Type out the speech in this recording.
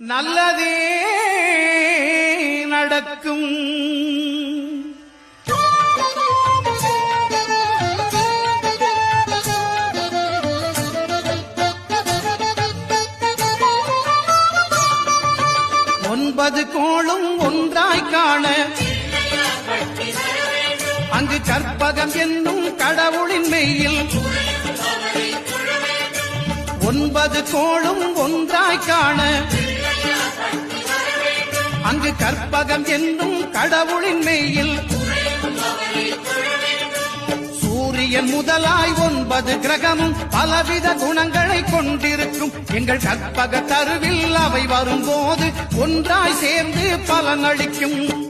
நல்லதே நடக்கும். ஒன்பது கோளும் ஒன்றாய் காண அங்கு கற்பகம் என்னும் கடவுளின் மெய்யில் ஒன்பது கோளும் ஒன்றாய் காண அங்கு கற்பகம் என்னும் கடவுளின் மெய்யில் சூரியன் முதலாய் 9 கிரகமும் பலவித குணங்களை கொண்டிருக்கும். எங்கள் கற்பக தருவில் அவை வரும்போது ஒன்றாய் சேர்ந்து பலனளிக்கும்.